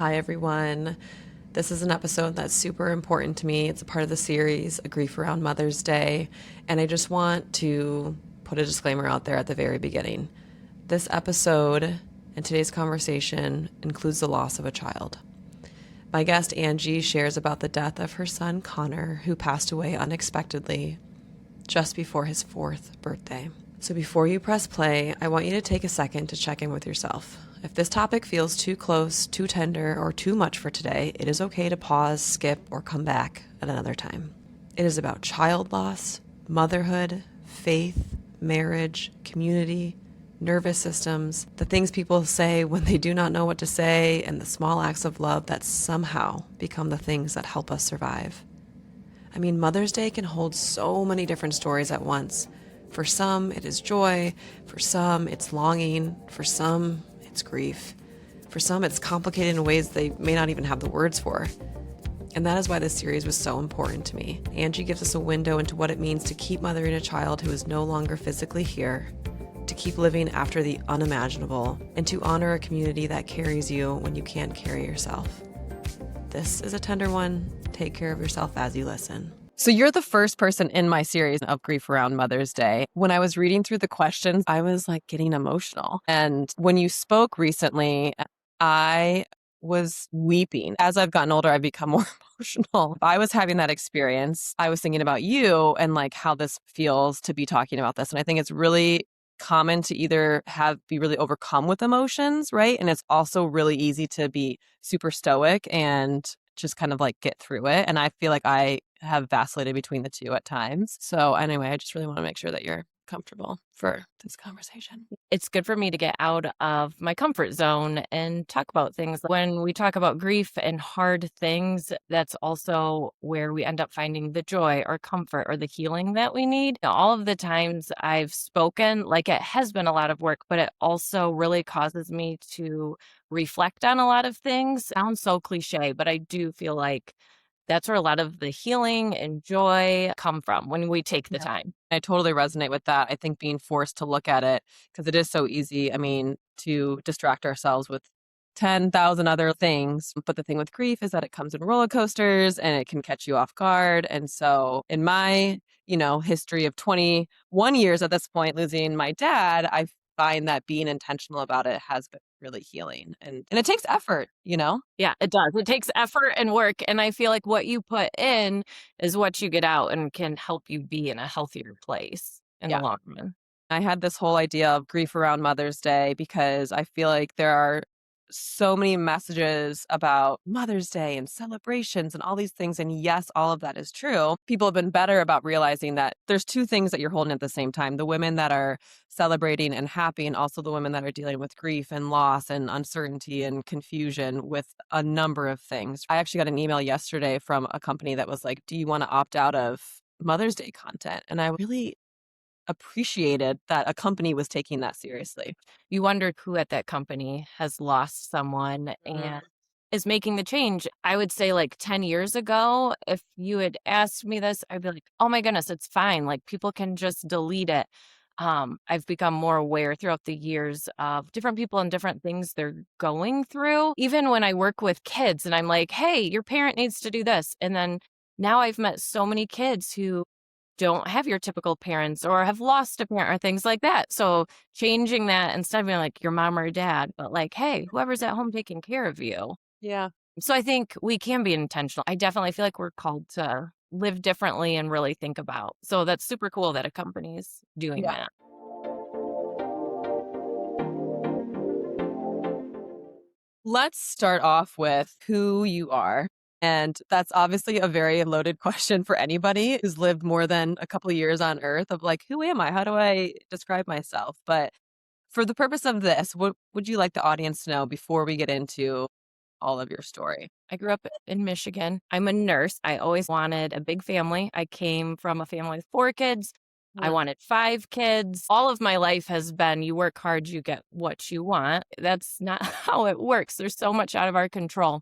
Hi, everyone. This is an episode that's super important to me. It's a part of the series, A Grief Around Mother's Day. And I just want to put a disclaimer out there at the very beginning. This episode and today's conversation includes the loss of a child. My guest, Angie, shares about the death of her son, Connor, who passed away unexpectedly just before his 4th birthday. So before you press play, I want you to take a second to check in with yourself. If this topic feels too close, too tender, or too much for today, it is okay to pause, skip, or come back at another time. It is about child loss, motherhood, faith, marriage, community, nervous systems, the things people say when they do not know what to say, and the small acts of love that somehow become the things that help us survive. I mean, Mother's Day can hold so many different stories at once. For some, it is joy. For some, it's longing. For some, it's grief. For some, it's complicated in ways they may not even have the words for. And that is why this series was so important to me. Angie gives us a window into what it means to keep mothering a child who is no longer physically here, to keep living after the unimaginable, and to honor a community that carries you when you can't carry yourself. This is a tender one. Take care of yourself as you listen. So you're the first person in my series of Grief Around Mother's Day. When I was reading through the questions, I was like getting emotional. And when you spoke recently, I was weeping. As I've gotten older, I've become more emotional. I was having that experience. I was thinking about you and like how this feels to be talking about this. And I think it's really common to either be really overcome with emotions, right? And it's also really easy to be super stoic and just kind of like get through it. And I feel like I have vacillated between the two at times. So anyway, I just really want to make sure that you're comfortable for this conversation. It's good for me to get out of my comfort zone and talk about things. When we talk about grief and hard things, that's also where we end up finding the joy or comfort or the healing that we need. All of the times I've spoken, like it has been a lot of work, but it also really causes me to reflect on a lot of things. Sounds so cliche, but I do feel like that's where a lot of the healing and joy come from when we take the time. I totally resonate with that. I think being forced to look at it, because it is so easy, I mean, to distract ourselves with 10,000 other things. But the thing with grief is that it comes in roller coasters and it can catch you off guard. And so in my, history of 21 years at this point, losing my dad, I find that being intentional about it has been really healing. And it takes effort, Yeah, it does. It takes effort and work. And I feel like what you put in is what you get out and can help you be in a healthier place in the long run. I had this whole idea of grief around Mother's Day because I feel like there are so many messages about Mother's Day and celebrations and all these things. And yes, all of that is true. People have been better about realizing that there's two things that you're holding at the same time. The women that are celebrating and happy, and also the women that are dealing with grief and loss and uncertainty and confusion with a number of things. I actually got an email yesterday from a company that was like, do you want to opt out of Mother's Day content? And I really appreciated that a company was taking that seriously. You wondered who at that company has lost someone and is making the change. I would say like 10 years ago, if you had asked me this, I'd be like, oh my goodness, it's fine. Like people can just delete it. I've become more aware throughout the years of different people and different things they're going through. Even when I work with kids and I'm like, hey, your parent needs to do this. And then now I've met so many kids who don't have your typical parents or have lost a parent or things like that. So changing that instead of being like your mom or dad, but like, hey, whoever's at home taking care of you. Yeah. So I think we can be intentional. I definitely feel like we're called to live differently and really think about. So that's super cool that a company's doing that. Let's start off with who you are. And that's obviously a very loaded question for anybody who's lived more than a couple of years on Earth of like, who am I? How do I describe myself? But for the purpose of this, what would you like the audience to know before we get into all of your story? I grew up in Michigan. I'm a nurse. I always wanted a big family. I came from a family with 4 kids. I wanted 5 kids. All of my life has been you work hard, you get what you want. That's not how it works. There's so much out of our control.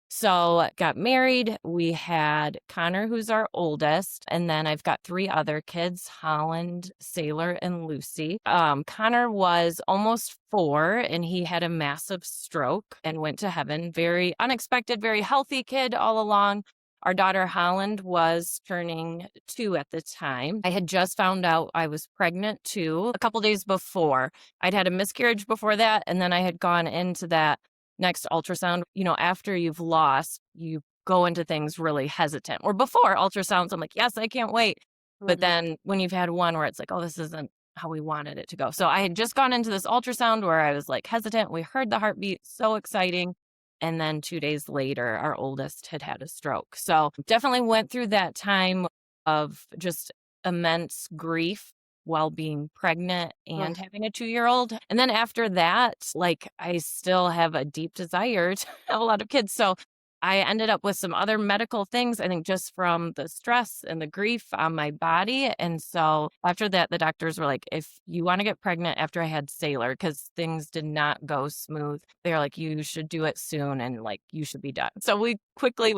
So got married. We had Connor, who's our oldest. And then I've got 3 other kids, Holland, Sailor, and Lucy. Connor was almost 4 and he had a massive stroke and went to heaven. Very unexpected, very healthy kid all along. Our daughter Holland was turning 2 at the time. I had just found out I was pregnant too a couple days before. I'd had a miscarriage before that. And then I had gone into that next ultrasound. After you've lost, you go into things really hesitant. Or before ultrasounds, I'm like, yes, I can't wait. But then when you've had one where it's like, oh, this isn't how we wanted it to go. So I had just gone into this ultrasound where I was like hesitant. We heard the heartbeat, so exciting. And then 2 days later, our oldest had a stroke. So definitely went through that time of just immense grief while being pregnant and having a 2-year-old. And then after that, I still have a deep desire to have a lot of kids. So I ended up with some other medical things, I think just from the stress and the grief on my body. And so after that, the doctors were like, if you want to get pregnant after I had Sailor, because things did not go smooth, they're like, you should do it soon and you should be done. So we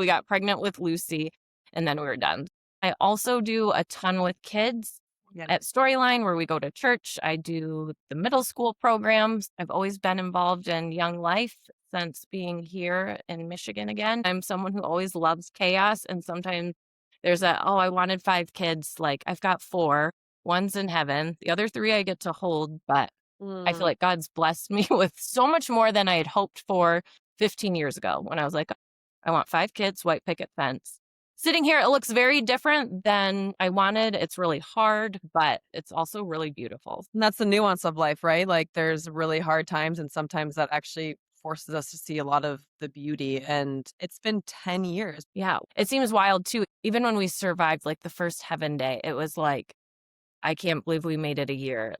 got pregnant with Lucy and then we were done. I also do a ton with kids. At Storyline, where we go to church. I do the middle school programs. I've always been involved in Young Life since being here in Michigan again. I'm someone who always loves chaos. And sometimes there's I wanted 5 kids. I've got 4. One's in heaven. The other 3 I get to hold. But I feel like God's blessed me with so much more than I had hoped for 15 years ago when I was like, I want 5 kids, white picket fence. Sitting here, it looks very different than I wanted. It's really hard, but it's also really beautiful. And that's the nuance of life, right? There's really hard times, and sometimes that actually forces us to see a lot of the beauty. And it's been 10 years. Yeah. It seems wild too. Even when we survived the first heaven day, it was I can't believe we made it a year.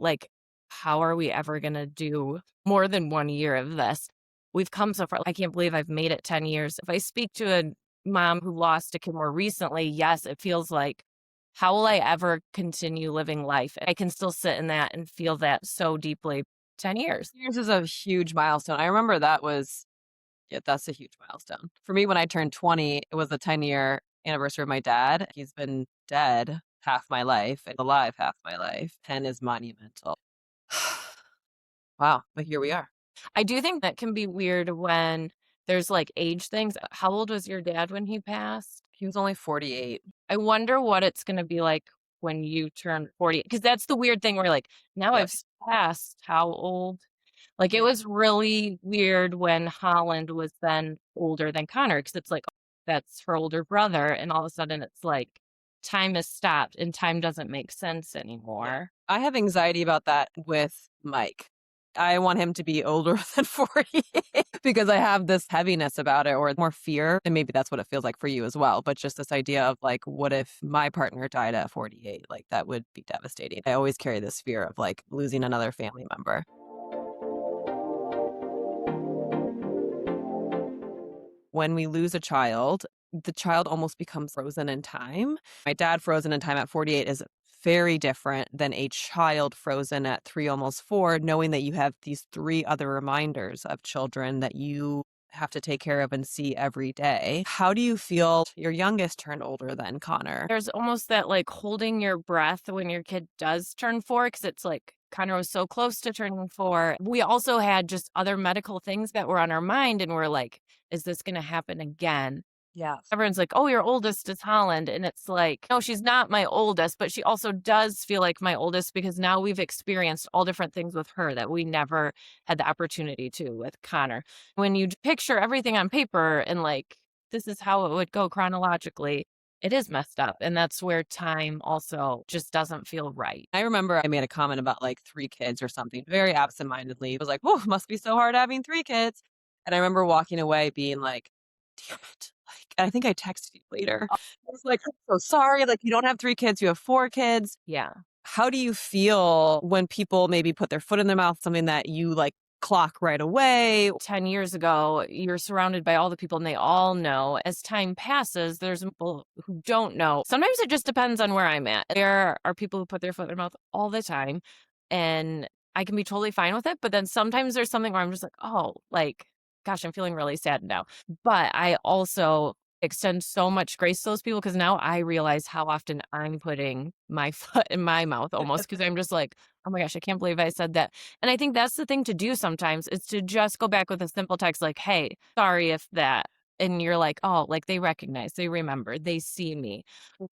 How are we ever going to do more than 1 year of this? We've come so far. I can't believe I've made it 10 years. If I speak to a mom who lost a kid more recently, yes, it feels like, how will I ever continue living life? I can still sit in that and feel that so deeply. 10 years. Years is a huge milestone. I remember that's a huge milestone. For me, when I turned 20, it was the 10-year anniversary of my dad. He's been dead half my life and alive half my life. 10 is monumental. Wow, but here we are. I do think that can be weird when there's age things. How old was your dad when he passed? He was only 48. I wonder what it's going to be like when you turn 40. Because that's the weird thing where now I've passed how old? It was really weird when Holland was then older than Connor. Because it's that's her older brother. And all of a sudden it's time has stopped and time doesn't make sense anymore. I have anxiety about that with Mike. I want him to be older than 40 because I have this heaviness about it, or more fear. And maybe that's what it feels like for you as well. But just this idea of what if my partner died at 48? That would be devastating. I always carry this fear of losing another family member. When we lose a child, the child almost becomes frozen in time. My dad frozen in time at 48 is very different than a child frozen at 3, almost 4, knowing that you have these 3 other reminders of children that you have to take care of and see every day. How do you feel your youngest turned older than Connor? There's almost that holding your breath when your kid does turn 4, because it's Connor was so close to turning 4. We also had just other medical things that were on our mind, and we're is this going to happen again? Yeah. Everyone's oh, your oldest is Holland. And it's no, she's not my oldest, but she also does feel like my oldest because now we've experienced all different things with her that we never had the opportunity to with Connor. When you picture everything on paper and this is how it would go chronologically, it is messed up. And that's where time also just doesn't feel right. I remember I made a comment about 3 kids or something very absentmindedly. It was oh, must be so hard having 3 kids. And I remember walking away being damn it. I think I texted you later. I was I'm so sorry. You don't have 3 kids, you have 4 kids. Yeah. How do you feel when people maybe put their foot in their mouth, something that you clock right away? 10 years ago, you're surrounded by all the people and they all know. As time passes, there's people who don't know. Sometimes it just depends on where I'm at. There are people who put their foot in their mouth all the time and I can be totally fine with it. But then sometimes there's something where I'm just oh, gosh, I'm feeling really sad now. But I also extend so much grace to those people because now I realize how often I'm putting my foot in my mouth almost because I'm just like, oh my gosh, I can't believe I said that. And I think that's the thing to do sometimes is to just go back with a simple text like, hey, sorry if that. And you're like, oh, like they recognize, they remember, they see me.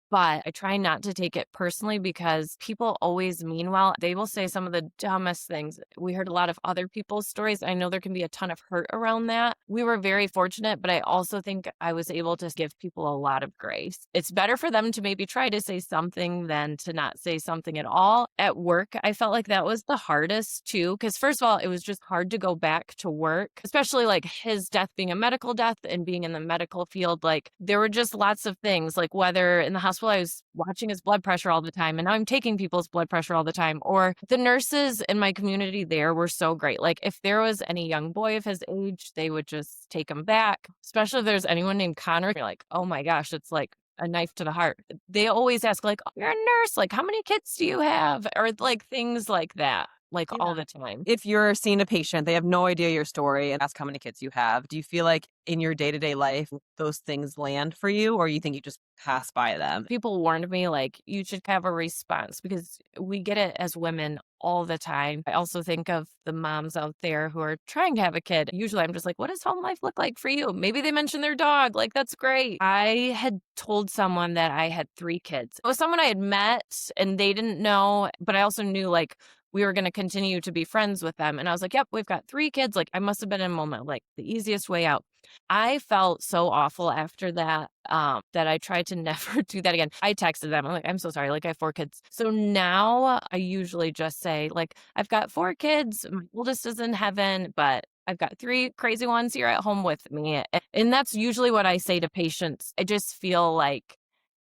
But I try not to take it personally because people always mean well. They will say some of the dumbest things. We heard a lot of other people's stories. I know there can be a ton of hurt around that. We were very fortunate, but I also think I was able to give people a lot of grace. It's better for them to maybe try to say something than to not say something at all. At work, I felt like that was the hardest too, because first of all, it was just hard to go back to work, especially like his death being a medical death and being in the medical field. Like there were just lots of things, like whether in the hospital, I was watching his blood pressure all the time and now I'm taking people's blood pressure all the time. Or the nurses in my community there were so great. Like if there was any young boy of his age, they would just take him back, especially if there's anyone named Connor. You're like, oh my gosh, it's like a knife to the heart. They always ask like, oh, you're a nurse, like how many kids do you have? Or like things like that. Like all the time. If you're seeing a patient, they have no idea your story and ask how many kids you have. Do you feel like in your day-to-day life, those things land for you or you think you just pass by them? People warned me like you should have a response because we get it as women all the time. I also think of the moms out there who are trying to have a kid. Usually I'm just like, what does home life look like for you? Maybe they mentioned their dog. Like, that's great. I had told someone that I had 3 kids. It was someone I had met and they didn't know, but I also knew like we were going to continue to be friends with them. And I was like, yep, we've got 3 kids. Like I must have been in a moment, like the easiest way out. I felt so awful after that, that I tried to never do that again. I texted them. I'm like, I'm so sorry. Like I have 4 kids. So now I usually just say like, I've got 4 kids. My oldest is in heaven, but I've got 3 crazy ones here at home with me. And that's usually what I say to patients. I just feel like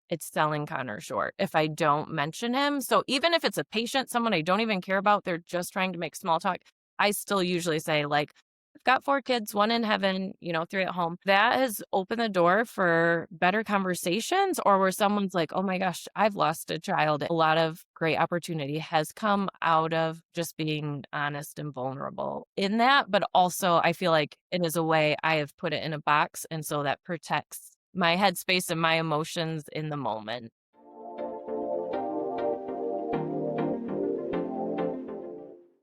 it's selling Connor short if I don't mention him. So even if it's a patient, someone I don't even care about, they're just trying to make small talk, I still usually say like, I've got 4 kids, 1 in heaven, 3 at home. That has opened the door for better conversations or where someone's like, oh my gosh, I've lost a child. A lot of great opportunity has come out of just being honest and vulnerable in that. But also I feel like it is a way I have put it in a box. And so that protects my headspace and my emotions in the moment.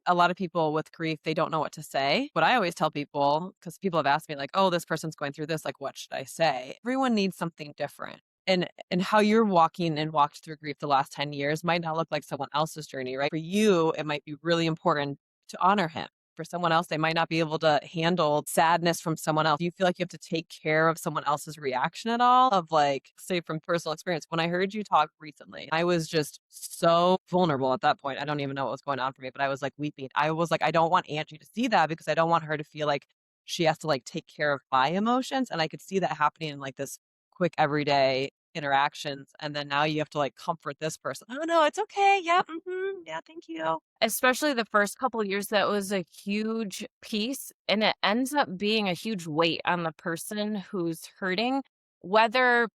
A lot of people with grief, they don't know what to say. But I always tell people, because people have asked me like, oh, this person's going through this, like, what should I say? Everyone needs something different. And how you're walking and walked through grief the last 10 years might not look like someone else's journey, right? For you, it might be really important to honor him. For someone else, they might not be able to handle sadness from someone else. Do you feel like you have to take care of someone else's reaction at all? Of like, say from personal experience, when I heard you talk recently, I was just so vulnerable at that point. I don't even know what was going on for me, but I was like weeping. I was like, I don't want Angie to see that because I don't want her to feel like she has to like take care of my emotions. And I could see that happening in like this quick everyday interactions. And then now you have to like comfort this person. Oh no, it's okay. Yeah. Yeah. Thank you. Especially the first couple of years, that was a huge piece and it ends up being a huge weight on the person who's hurting, whether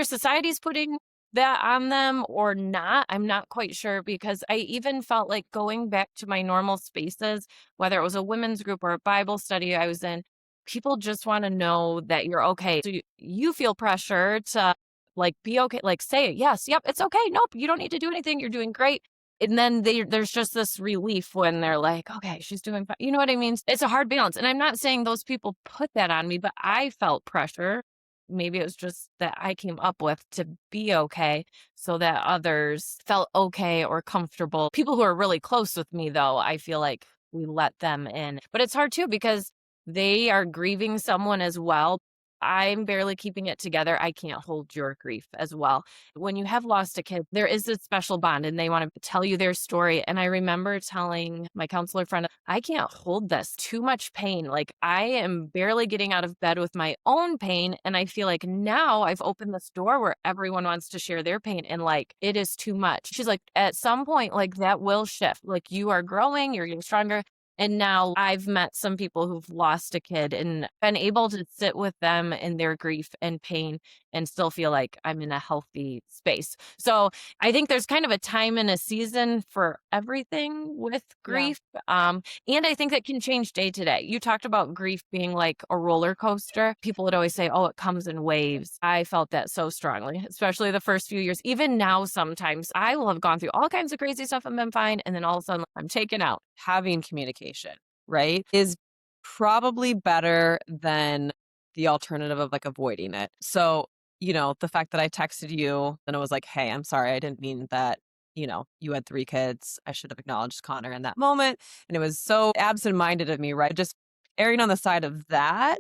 society's putting that on them or not, I'm not quite sure because I even felt like going back to my normal spaces, whether it was a women's group or a Bible study I was in, people just want to know that you're okay. So you feel pressure to like be okay, like say, yes, yep, it's okay. Nope, you don't need to do anything. You're doing great. And then there's just this relief when they're like, okay, she's doing fine. You know what I mean? It's a hard balance. And I'm not saying those people put that on me, but I felt pressure. Maybe it was just that I came up with to be okay so that others felt okay or comfortable. People who are really close with me, though, I feel like we let them in. But it's hard, too, because they are grieving someone as well. I'm barely keeping it together. I can't hold your grief as well. When you have lost a kid, there is a special bond and they want to tell you their story. And I remember telling my counselor friend, I can't hold this, too much pain. Like I am barely getting out of bed with my own pain. And I feel like now I've opened this door where everyone wants to share their pain. And like, it is too much. She's like, at some point, like that will shift. Like you are growing, you're getting stronger. And now I've met some people who've lost a kid and been able to sit with them in their grief and pain and still feel like I'm in a healthy space. So I think there's kind of a time and a season for everything with grief. And I think that can change day to day. You talked about grief being like a roller coaster. People would always say, oh, it comes in waves. I felt that so strongly, especially the first few years. Even now, sometimes I will have gone through all kinds of crazy stuff and been fine. And then all of a sudden I'm taken out. Having communication, right, is probably better than the alternative of like avoiding it. So, the fact that I texted you and it was like, hey, I'm sorry, I didn't mean that, you had 3 kids. I should have acknowledged Connor in that moment. And it was so absent-minded of me, right? Just erring on the side of that,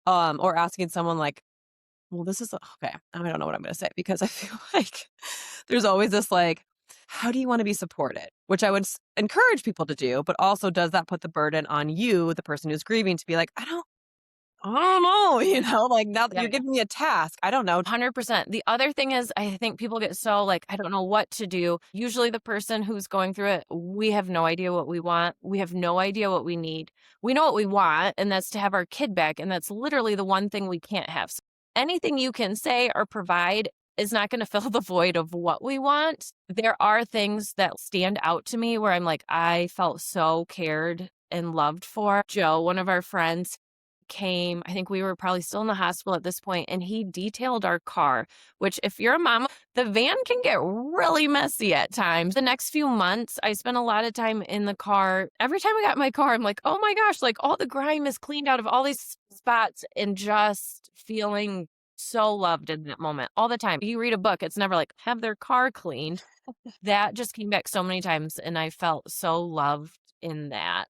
or asking someone like, well, this is okay. I don't know what I'm going to say because I feel like there's always this like, how do you want to be supported? Which I would encourage people to do, but also does that put the burden on you, the person who's grieving, to be like, I don't know, like now that you're giving me a task, I don't know. 100%. The other thing is, I think people get so like, I don't know what to do. Usually the person who's going through it, we have no idea what we want. We have no idea what we need. We know what we want, and that's to have our kid back. And that's literally the one thing we can't have. So anything you can say or provide is not going to fill the void of what we want. There are things that stand out to me where I'm like, I felt so cared and loved for. Joe, one of our friends, came, I think we were probably still in the hospital at this point, and he detailed our car, which if you're a mom, the van can get really messy at times. The next few months, I spent a lot of time in the car. Every time I got in my car, I'm like, oh my gosh, like all the grime is cleaned out of all these spots, and just feeling so loved in that moment all the time. You read a book, it's never like, have their car cleaned. That just came back so many times, and I felt so loved in that.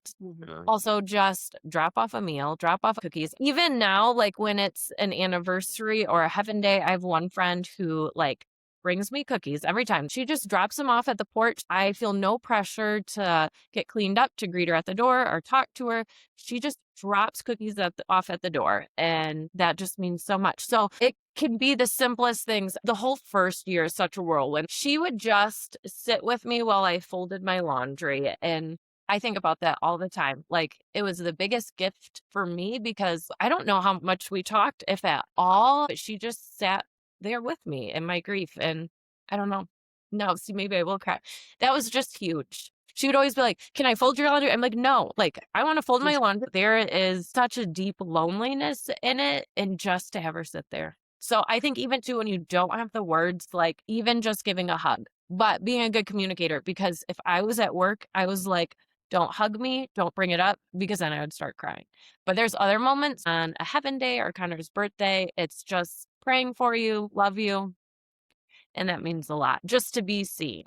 Also, just drop off a meal, drop off cookies. Even now, like when it's an anniversary or a heaven day, I have one friend who like brings me cookies every time. She just drops them off at the porch. I feel no pressure to get cleaned up, to greet her at the door or talk to her. She just drops cookies off at the door. And that just means so much. So it can be the simplest things. The whole first year is such a whirlwind. She would just sit with me while I folded my laundry, and I think about that all the time. Like it was the biggest gift for me because I don't know how much we talked, if at all, but she just sat there with me in my grief. And I don't know. No, see, maybe I will cry. That was just huge. She would always be like, can I fold your laundry? I'm like, no, like I want to fold my laundry. There is such a deep loneliness in it. And just to have her sit there. So I think even too, when you don't have the words, like even just giving a hug, but being a good communicator, because if I was at work, I was like, don't hug me, don't bring it up, because then I would start crying. But there's other moments on a heaven day or Connor's birthday. It's just praying for you, love you. And that means a lot, just to be seen.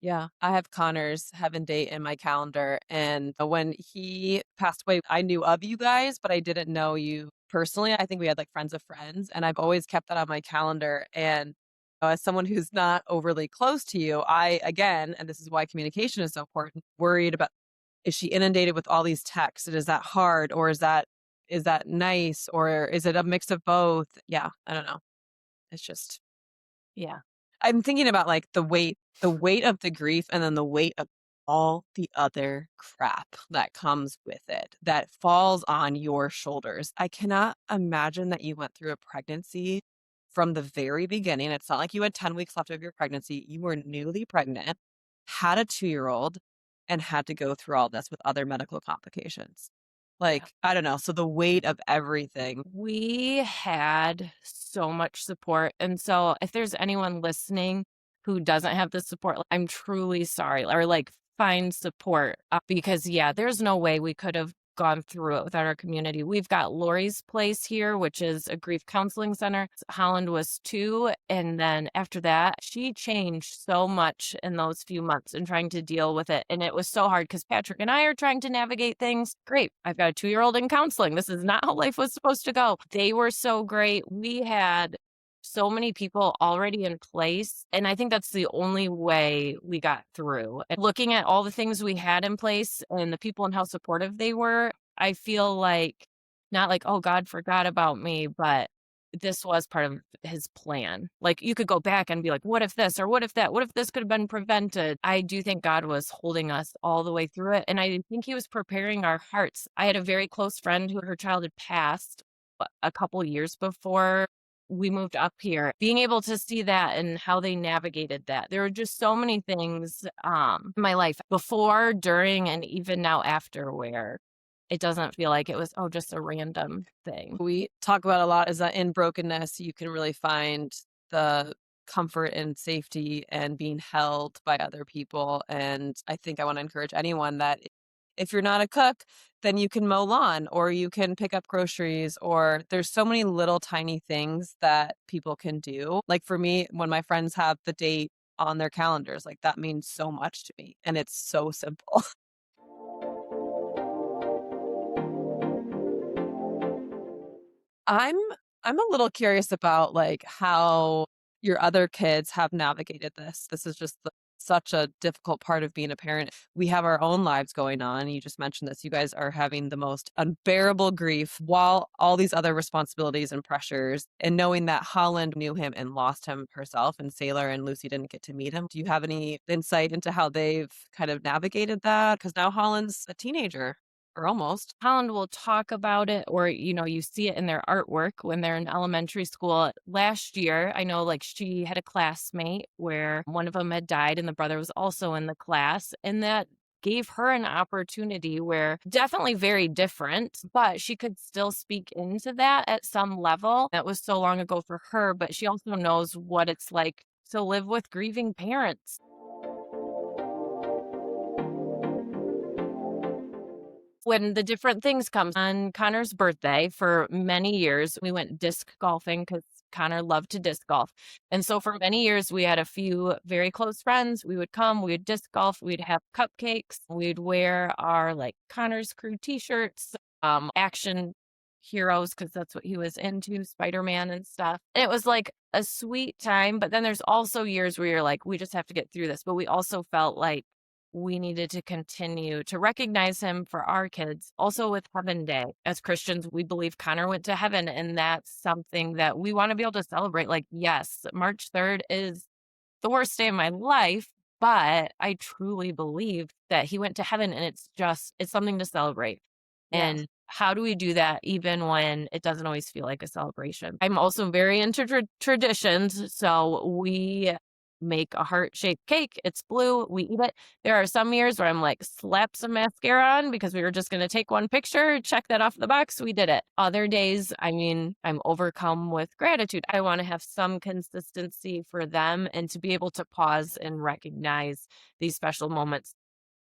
Yeah, I have Connor's heaven date in my calendar. And when he passed away, I knew of you guys, but I didn't know you personally. I think we had like friends of friends, and I've always kept that on my calendar. And as someone who's not overly close to you, again, and this is why communication is so important, worried about, is she inundated with all these texts? And is that hard? Or is that nice? Or is it a mix of both? Yeah, I don't know. It's just, Yeah. I'm thinking about like the weight of the grief, and then the weight of all the other crap that comes with it that falls on your shoulders. I cannot imagine that you went through a pregnancy from the very beginning. It's not like you had 10 weeks left of your pregnancy. You were newly pregnant, had a 2-year-old, and had to go through all this with other medical complications. Like, I don't know. So the weight of everything. We had so much support. And so if there's anyone listening who doesn't have the support, I'm truly sorry, or like find support, because there's no way we could have gone through it without our community. We've got Lory's place here, which is a grief counseling center. Holland was 2. And then after that, she changed so much in those few months and trying to deal with it. And it was so hard because Patrick and I are trying to navigate things. Great. I've got a 2-year-old in counseling. This is not how life was supposed to go. They were so great. We had so many people already in place. And I think that's the only way we got through. And looking at all the things we had in place and the people and how supportive they were, I feel like, not like, oh, God forgot about me, but this was part of his plan. Like, you could go back and be like, what if this or what if that? What if this could have been prevented? I do think God was holding us all the way through it. And I think he was preparing our hearts. I had a very close friend who her child had passed a couple years before we moved up here. Being able to see that and how they navigated that. There were just so many things in my life before, during, and even now after where it doesn't feel like it was, just a random thing. We talk about a lot is that in brokenness, you can really find the comfort and safety and being held by other people. And I think I want to encourage anyone that if you're not a cook, then you can mow lawn or you can pick up groceries, or there's so many little tiny things that people can do. Like for me, when my friends have the date on their calendars, like that means so much to me. And it's so simple. I'm a little curious about like how your other kids have navigated this. This is just such a difficult part of being a parent. We have our own lives going on. You just mentioned this. You guys are having the most unbearable grief while all these other responsibilities and pressures, and knowing that Holland knew him and lost him herself, and Sailor and Lucy didn't get to meet him. Do you have any insight into how they've kind of navigated that? Because now Holland's a teenager. Or almost. Holland will talk about it, or, you see it in their artwork when they're in elementary school. Last year, I know like she had a classmate where one of them had died and the brother was also in the class. And that gave her an opportunity where definitely very different, but she could still speak into that at some level. That was so long ago for her, but she also knows what it's like to live with grieving parents. When the different things come on Connor's birthday, for many years, we went disc golfing because Connor loved to disc golf. And so for many years, we had a few very close friends. We would come, we would disc golf, we'd have cupcakes, we'd wear our like Connor's crew t-shirts, action heroes, because that's what he was into, Spider-Man and stuff. And it was like a sweet time. But then there's also years where you're like, we just have to get through this. But we also felt like we needed to continue to recognize him for our kids. Also with Heaven Day. As Christians, we believe Connor went to heaven, and that's something that we want to be able to celebrate. Like, yes, March 3rd is the worst day of my life, but I truly believe that he went to heaven, and it's something to celebrate. Yes. And how do we do that even when it doesn't always feel like a celebration? I'm also very into traditions. So we make a heart-shaped cake. It's blue. We eat it. There are some years where I'm like, slap some mascara on because we were just going to take one picture, check that off the box. We did it. Other days, I'm overcome with gratitude. I want to have some consistency for them and to be able to pause and recognize these special moments.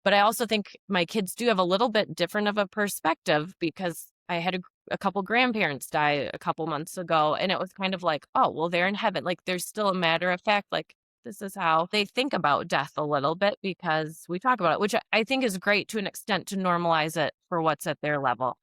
But I also think my kids do have a little bit different of a perspective because I had a couple grandparents die a couple months ago, and it was kind of like, oh, well, they're in heaven. Like, there's still a matter of fact, like, this is how they think about death a little bit because we talk about it, which I think is great to an extent to normalize it for what's at their level.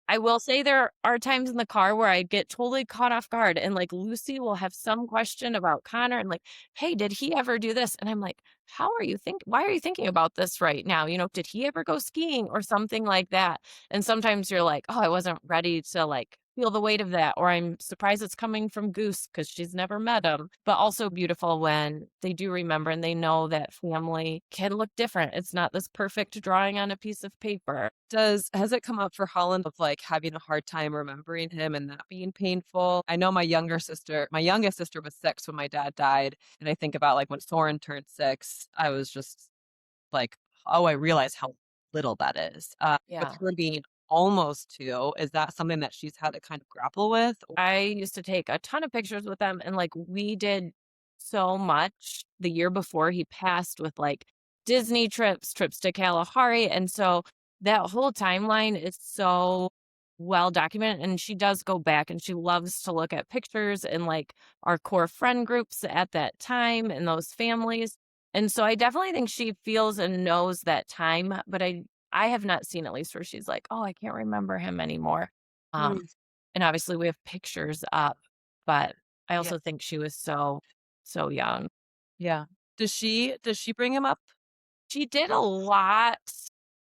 I will say there are times in the car where I get totally caught off guard, and like Lucy will have some question about Connor and like, hey, did he ever do this? And I'm like, why are you thinking about this right now? Did he ever go skiing or something like that? And sometimes you're like, oh, I wasn't ready to like feel the weight of that, or I'm surprised it's coming from Goose because she's never met him. But also beautiful when they do remember and they know that family can look different. It's not this perfect drawing on a piece of paper. Has it come up for Holland of like having a hard time remembering him and that being painful? I know my youngest sister was 6 when my dad died. And I think about like when Soren turned 6, I was just like, oh, I realize how little that is. Yeah. With her being almost 2, is that something that she's had to kind of grapple with? I used to take a ton of pictures with them, and like we did so much the year before he passed with like Disney trips to Kalahari. And so that whole timeline is so well documented, and she does go back and she loves to look at pictures and like our core friend groups at that time and those families. And so I definitely think she feels and knows that time, but I have not seen at least where she's like, oh, I can't remember him anymore. And obviously we have pictures up, but I also think she was so young. Yeah. Does she bring him up? She did a lot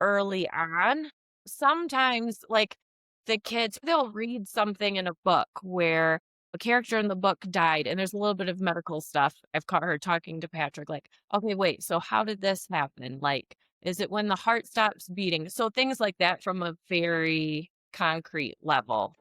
early on. Sometimes like the kids, they'll read something in a book where a character in the book died and there's a little bit of medical stuff. I've caught her talking to Patrick, like, okay, wait, so how did this happen? Like, is it when the heart stops beating? So things like that from a very concrete level.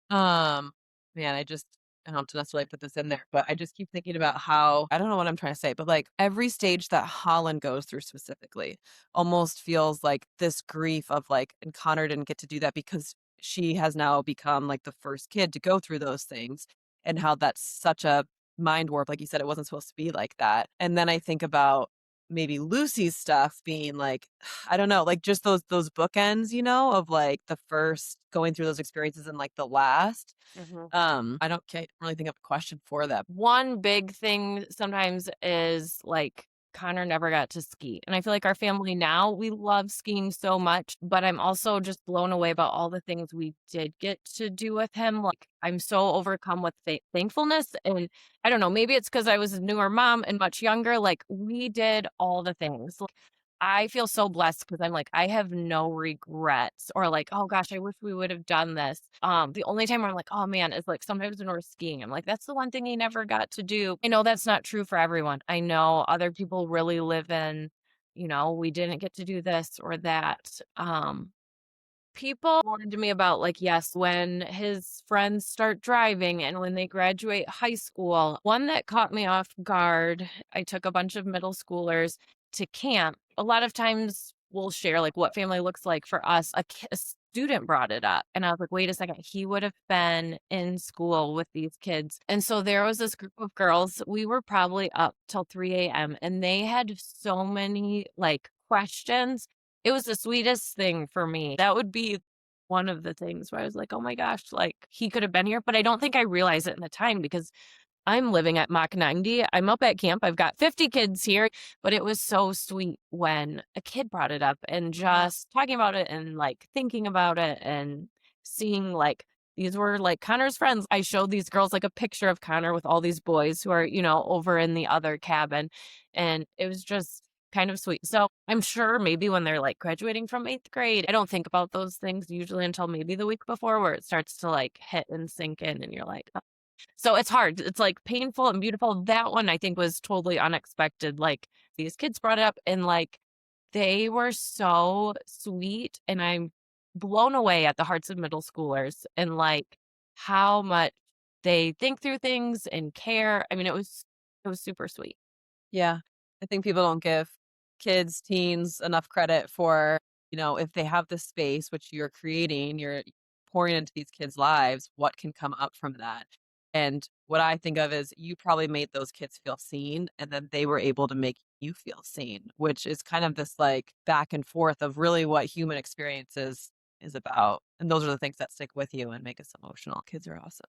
Man, I don't have to necessarily put this in there, but I just keep thinking about how, I don't know what I'm trying to say, but like every stage that Holland goes through specifically almost feels like this grief of like, and Connor didn't get to do that because she has now become like the first kid to go through those things, and how that's such a mind warp. Like you said, it wasn't supposed to be like that. And then I think about maybe Lucy's stuff being like, I don't know, like just those bookends, of like the first going through those experiences and like the last. Can't really think of a question for that. One big thing sometimes is like Connor never got to ski. And I feel like our family now, we love skiing so much, but I'm also just blown away about all the things we did get to do with him. Like I'm so overcome with thankfulness. And I don't know, maybe it's because I was a newer mom and much younger. Like we did all the things. Like, I feel so blessed because I'm like, I have no regrets or like, oh gosh, I wish we would have done this. The only time I'm like, oh man, is like sometimes when we're skiing, I'm like, that's the one thing he never got to do. I know that's not true for everyone. I know other people really live in, we didn't get to do this or that. People warned to me about like, yes, when his friends start driving and when they graduate high school. One that caught me off guard, I took a bunch of middle schoolers to camp. A lot of times we'll share like what family looks like for us. A student brought it up and I was like, wait a second, he would have been in school with these kids. And so there was this group of girls, we were probably up till 3 a.m. and they had so many like questions. It was the sweetest thing for me. That would be one of the things where I was like, oh my gosh, like he could have been here. But I don't think I realized it in the time because I'm living at Mach 90. I'm up at camp. I've got 50 kids here. But it was so sweet when a kid brought it up and just talking about it and like thinking about it and seeing like these were like Connor's friends. I showed these girls like a picture of Connor with all these boys who are, over in the other cabin. And it was just kind of sweet. So I'm sure maybe when they're like graduating from 8th grade, I don't think about those things usually until maybe the week before where it starts to like hit and sink in and you're like, oh. So it's hard. It's like painful and beautiful. That one I think was totally unexpected. Like these kids brought it up and like they were so sweet and I'm blown away at the hearts of middle schoolers and like how much they think through things and care. I mean, it was super sweet. Yeah. I think people don't give kids, teens enough credit for, if they have the space, which you're creating, you're pouring into these kids' lives, what can come up from that? And what I think of is you probably made those kids feel seen and then they were able to make you feel seen, which is kind of this like back and forth of really what human experience is about. And those are the things that stick with you and make us emotional. Kids are awesome.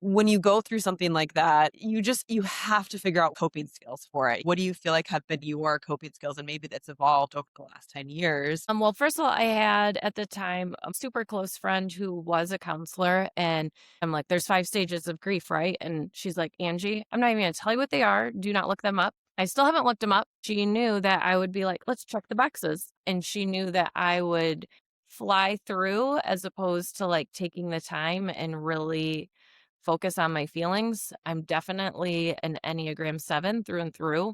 When you go through something like that, you have to figure out coping skills for it. What do you feel like have been your coping skills? And maybe that's evolved over the last 10 years. Well, first of all, I had at the time a super close friend who was a counselor. And I'm like, there's 5 stages of grief, right? And she's like, Angie, I'm not even going to tell you what they are. Do not look them up. I still haven't looked them up. She knew that I would be like, let's check the boxes. And she knew that I would fly through as opposed to like taking the time and really focus on my feelings. I'm definitely an Enneagram 7 through and through.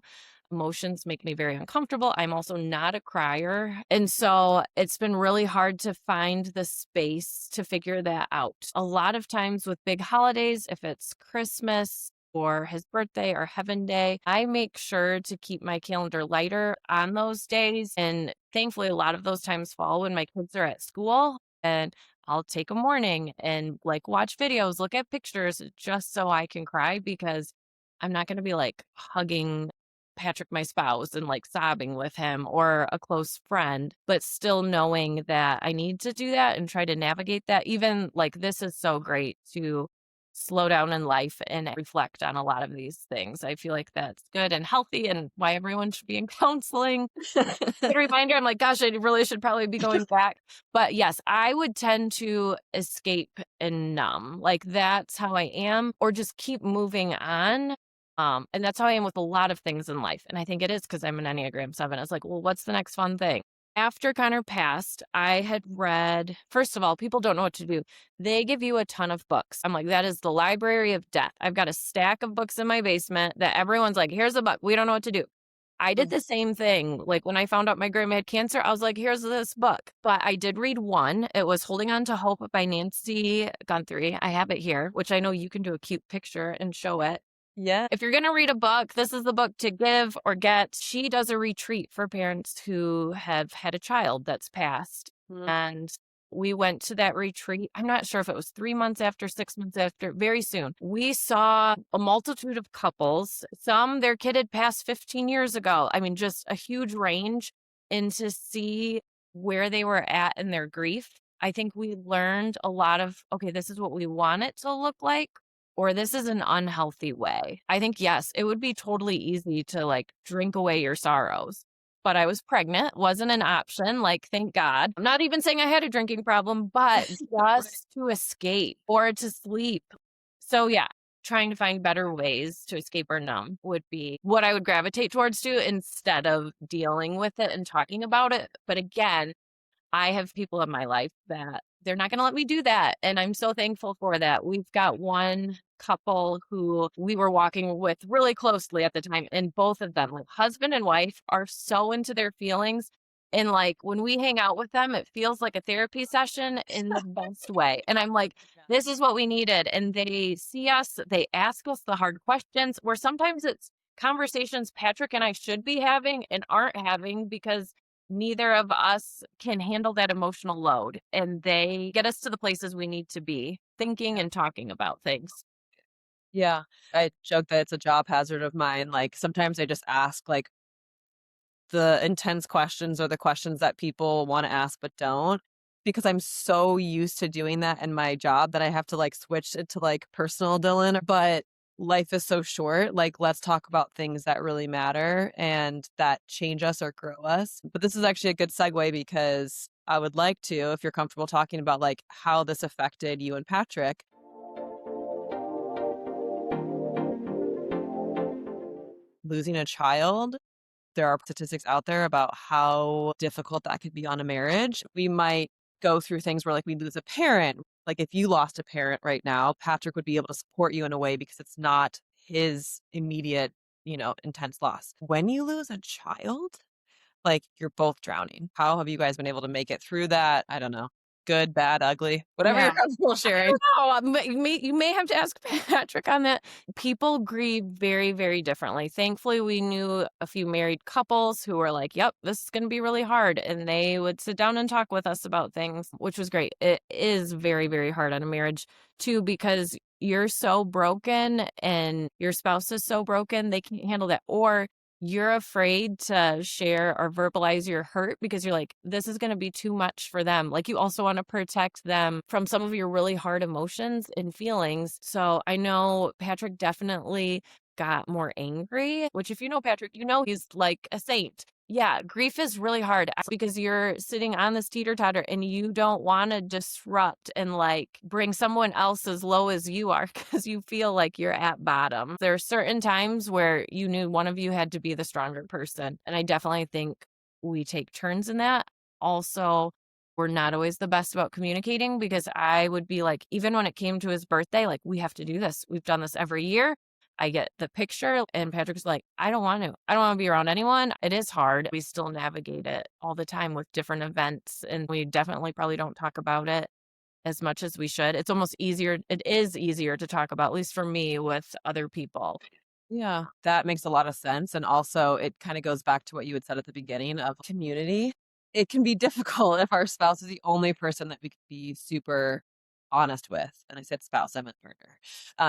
Emotions make me very uncomfortable. I'm also not a crier. And so it's been really hard to find the space to figure that out. A lot of times with big holidays, if it's Christmas or his birthday or Heaven Day, I make sure to keep my calendar lighter on those days. And thankfully, a lot of those times fall when my kids are at school. And I'll take a morning and like watch videos, look at pictures just so I can cry because I'm not going to be like hugging Patrick, my spouse, and like sobbing with him or a close friend, but still knowing that I need to do that and try to navigate that. Even like this is so great to slow down in life and reflect on a lot of these things. I feel like that's good and healthy and why everyone should be in counseling. Good reminder. I'm like, gosh, I really should probably be going back. But yes, I would tend to escape and numb. Like that's how I am, or just keep moving on. And that's how I am with a lot of things in life. And I think it is because I'm an Enneagram 7. It's like, well, what's the next fun thing? After Connor passed, I had read, first of all, people don't know what to do. They give you a ton of books. I'm like, that is the library of death. I've got a stack of books in my basement that everyone's like, here's a book. We don't know what to do. I did the same thing. Like when I found out my grandma had cancer, I was like, here's this book. But I did read one. It was Holding On to Hope by Nancy Guthrie. I have it here, which I know you can do a cute picture and show it. Yeah. If you're going to read a book, this is the book to give or get. She does a retreat for parents who have had a child that's passed. And we went to that retreat. I'm not sure if it was 3 months after, 6 months after, very soon. We saw a multitude of couples. Some, their kid had passed 15 years ago. I mean, just a huge range. And to see where they were at in their grief, I think we learned a lot of, okay, this is what we want it to look like, or this is an unhealthy way. I think, yes, it would be totally easy to like drink away your sorrows. But I was pregnant, wasn't an option. Like, thank God. I'm not even saying I had a drinking problem, but just to escape or to sleep. So yeah, trying to find better ways to escape or numb would be what I would gravitate towards to instead of dealing with it and talking about it. But again, I have people in my life that they're not going to let me do that. And I'm so thankful for that. We've got one couple who we were walking with really closely at the time. And both of them, like husband and wife, are so into their feelings. And like when we hang out with them, it feels like a therapy session in the best way. And I'm like, this is what we needed. And they see us, they ask us the hard questions where sometimes it's conversations Patrick and I should be having and aren't having because neither of us can handle that emotional load, and they get us to the places we need to be thinking and talking about things. Yeah. I joke that it's a job hazard of mine. Like sometimes I just ask like the intense questions or the questions that people want to ask but don't, because I'm so used to doing that in my job that I have to like switch it to like personal Dylan. But life is so short. Like, let's talk about things that really matter and that change us or grow us. But this is actually a good segue because I would like to, if you're comfortable talking about like how this affected you and Patrick. Losing a child, there are statistics out there about how difficult that could be on a marriage. We might go through things where like we lose a parent. Like if you lost a parent right now, Patrick would be able to support you in a way because it's not his immediate, intense loss. When you lose a child, like you're both drowning. How have you guys been able to make it through that? I don't know. Good, bad, ugly, whatever you're comfortable sharing. You may have to ask Patrick on that. People grieve very, very differently. Thankfully, we knew a few married couples who were like, yep, this is going to be really hard. And they would sit down and talk with us about things, which was great. It is very, very hard on a marriage too, because you're so broken and your spouse is so broken, they can't handle that. Or you're afraid to share or verbalize your hurt because you're like, this is going to be too much for them. Like you also want to protect them from some of your really hard emotions and feelings. So I know Patrick definitely got more angry, which if you know Patrick, he's like a saint. Yeah, grief is really hard because you're sitting on this teeter-totter and you don't want to disrupt and like bring someone else as low as you are because you feel like you're at bottom. There are certain times where you knew one of you had to be the stronger person. And I definitely think we take turns in that. Also, we're not always the best about communicating because I would be like, even when it came to his birthday, like we have to do this. We've done this every year. I get the picture and Patrick's like, I don't want to be around anyone. It is hard. We still navigate it all the time with different events. And we definitely probably don't talk about it as much as we should. It's almost easier. It is easier to talk about, at least for me, with other people. Yeah, that makes a lot of sense. And also it kind of goes back to what you had said at the beginning of community. It can be difficult if our spouse is the only person that we could be super honest with. And I said spouse, I meant partner.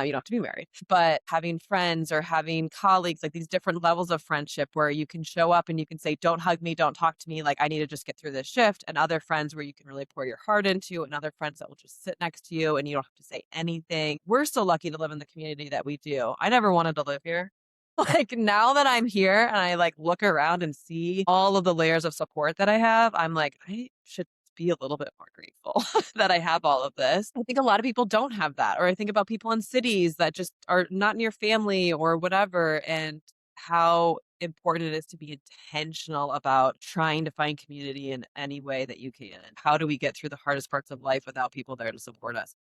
You don't have to be married, but having friends or having colleagues, like these different levels of friendship where you can show up and you can say, don't hug me, don't talk to me. Like I need to just get through this shift. And other friends where you can really pour your heart into, and other friends that will just sit next to you and you don't have to say anything. We're so lucky to live in the community that we do. I never wanted to live here. Like now that I'm here and I like look around and see all of the layers of support that I have, I'm like, I should be a little bit more grateful that I have all of this. I think a lot of people don't have that. Or I think about people in cities that just are not near family or whatever, and how important it is to be intentional about trying to find community in any way that you can. How do we get through the hardest parts of life without people there to support us?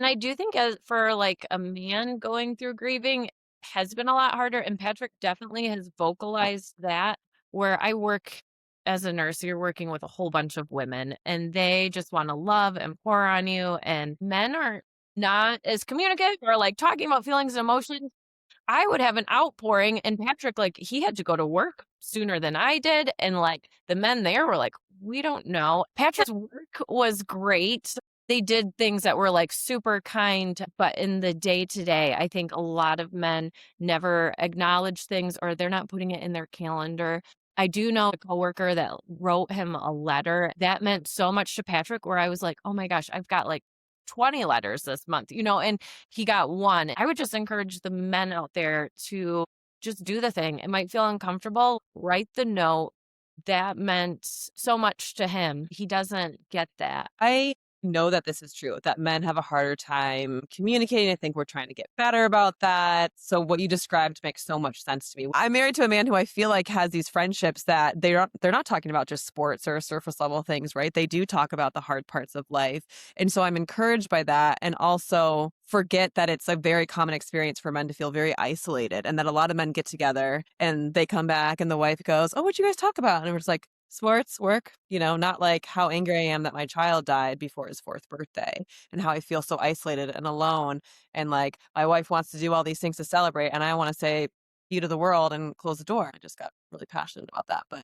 And I do think as for like a man going through grieving has been a lot harder. And Patrick definitely has vocalized that. Where I work as a nurse, you're working with a whole bunch of women and they just want to love and pour on you. And men are not as communicative or like talking about feelings and emotions. I would have an outpouring, and Patrick, like, he had to go to work sooner than I did. And like the men there were like, we don't know. Patrick's work was great. They did things that were like super kind, but in the day to day, I think a lot of men never acknowledge things or they're not putting it in their calendar. I do know a coworker that wrote him a letter that meant so much to Patrick, where I was like, oh my gosh, I've got like 20 letters this month, and he got one. I would just encourage the men out there to just do the thing. It might feel uncomfortable. Write the note. That meant so much to him. He doesn't get that. I know that this is true, that men have a harder time communicating. I think we're trying to get better about that. So what you described makes so much sense to me. I'm married to a man who I feel like has these friendships that they're not talking about just sports or surface level things, right? They do talk about the hard parts of life. And so I'm encouraged by that, and also forget that it's a very common experience for men to feel very isolated, and that a lot of men get together and they come back and the wife goes, oh, what'd you guys talk about? And we're just like, sports, work, not like how angry I am that my child died before his 4th birthday and how I feel so isolated and alone. And like my wife wants to do all these things to celebrate, and I want to say you to the world and close the door. I just got really passionate about that. But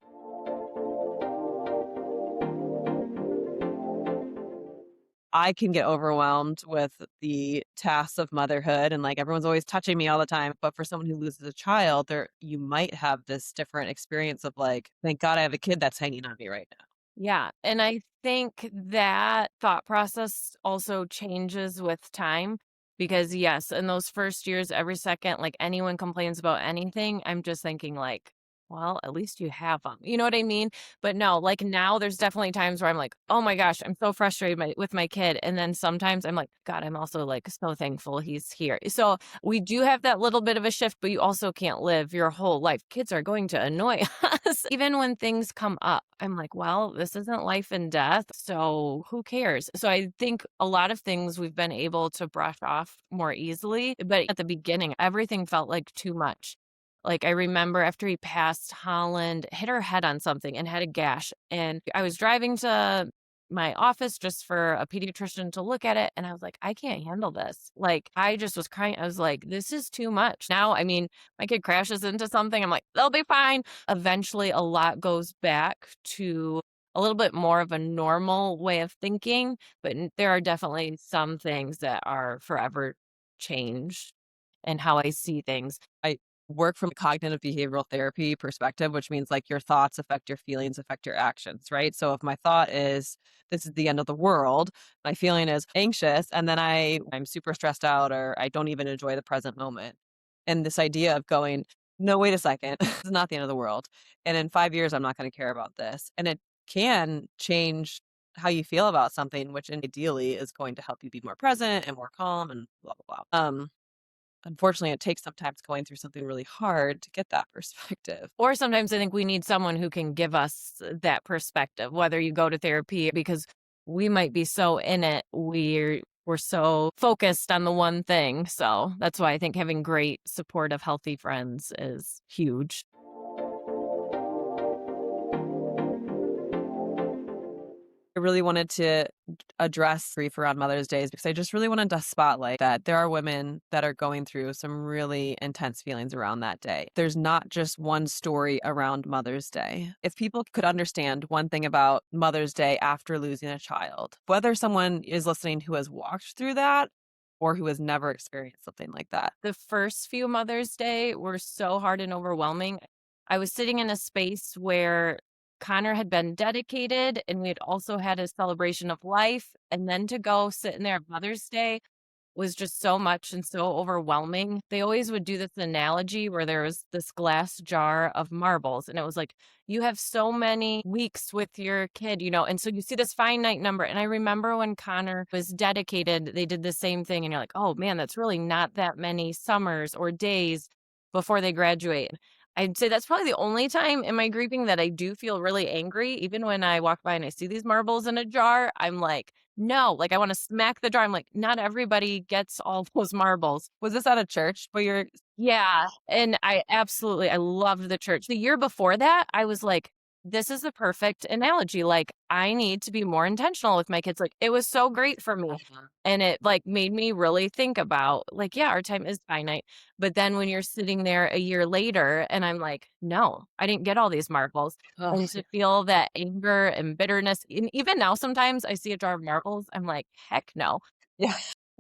I can get overwhelmed with the tasks of motherhood, and like everyone's always touching me all the time. But for someone who loses a child, you might have this different experience of like, thank God I have a kid that's hanging on me right now. Yeah. And I think that thought process also changes with time because, yes, in those first years, every second, like anyone complains about anything, I'm just thinking, like, well, at least you have them. You know what I mean? But no, like now there's definitely times where I'm like, oh my gosh, I'm so frustrated with my kid. And then sometimes I'm like, God, I'm also like so thankful he's here. So we do have that little bit of a shift, but you also can't live your whole life. Kids are going to annoy us. Even when things come up, I'm like, well, this isn't life and death. So who cares? So I think a lot of things we've been able to brush off more easily. But at the beginning, everything felt like too much. Like I remember after he passed, Holland hit her head on something and had a gash. And I was driving to my office just for a pediatrician to look at it. And I was like, I can't handle this. Like I just was crying. I was like, this is too much. Now, I mean, my kid crashes into something. I'm like, they'll be fine. Eventually, a lot goes back to a little bit more of a normal way of thinking. But there are definitely some things that are forever changed and how I see things. I work from a cognitive behavioral therapy perspective, which means like your thoughts affect your feelings, affect your actions, right? So if my thought is, this is the end of the world, my feeling is anxious, and then I'm super stressed out, or I don't even enjoy the present moment. And this idea of going, no, wait a second, this is not the end of the world. And in 5 years, I'm not going to care about this. And it can change how you feel about something, which ideally is going to help you be more present and more calm and blah, blah, blah. Unfortunately, it takes sometimes going through something really hard to get that perspective. Or sometimes I think we need someone who can give us that perspective, whether you go to therapy, because we might be so in it. We're so focused on the one thing. So that's why I think having great, supportive, healthy friends is huge. I really wanted to address grief around Mother's Day because I just really wanted to spotlight that there are women that are going through some really intense feelings around that day. There's not just one story around Mother's Day. If people could understand one thing about Mother's Day after losing a child, whether someone is listening who has walked through that or who has never experienced something like that. The first few Mother's Day were so hard and overwhelming. I was sitting in a space where Connor had been dedicated and we had also had a celebration of life. And then to go sit in there on Mother's Day, was just so much and so overwhelming. They always would do this analogy where there was this glass jar of marbles, and it was like, you have so many weeks with your kid, and so you see this finite number. And I remember when Connor was dedicated, they did the same thing, and you're like, oh man, that's really not that many summers or days before they graduate. I'd say that's probably the only time in my grieving that I do feel really angry. Even when I walk by and I see these marbles in a jar, I'm like, no, like I want to smack the jar. I'm like, not everybody gets all those marbles. Was this at a church where you're? Yeah. And I loved the church. The year before that, I was like, this is the perfect analogy. Like, I need to be more intentional with my kids. Like, it was so great for me. And it like made me really think about like, yeah, our time is finite. But then when you're sitting there a year later and I'm like, no, I didn't get all these marbles. Oh, And to feel that anger and bitterness. And even now, sometimes I see a jar of marbles. I'm like, heck no. yeah.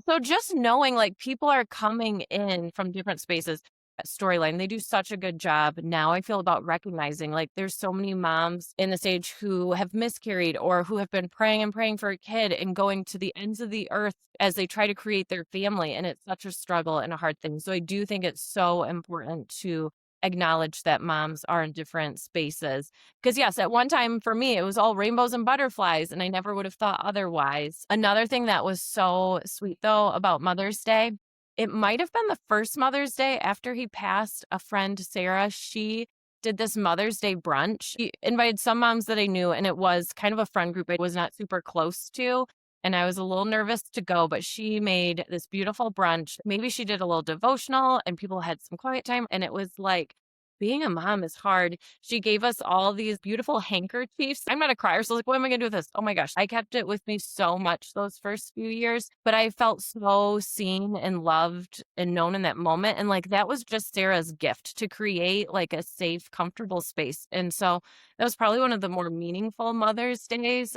So just knowing like people are coming in from different spaces, storyline, they do such a good job. Now I feel about recognizing like there's so many moms in this age who have miscarried or who have been praying and praying for a kid and going to the ends of the earth as they try to create their family. And it's such a struggle and a hard thing. So I do think it's so important to acknowledge that moms are in different spaces. Because yes, at one time for me, it was all rainbows and butterflies, and I never would have thought otherwise. Another thing that was so sweet though about Mother's Day, it might have been the first Mother's Day after he passed, a friend, Sarah, she did this Mother's Day brunch. She invited some moms that I knew, and it was kind of a friend group I was not super close to. And I was a little nervous to go, but she made this beautiful brunch. Maybe she did a little devotional and people had some quiet time. And it was like, being a mom is hard. She gave us all these beautiful handkerchiefs. I'm not a crier, so I was like, what am I going to do with this? Oh my gosh. I kept it with me so much those first few years, but I felt so seen and loved and known in that moment. And like, that was just Sarah's gift to create like a safe, comfortable space. And so that was probably one of the more meaningful Mother's Days.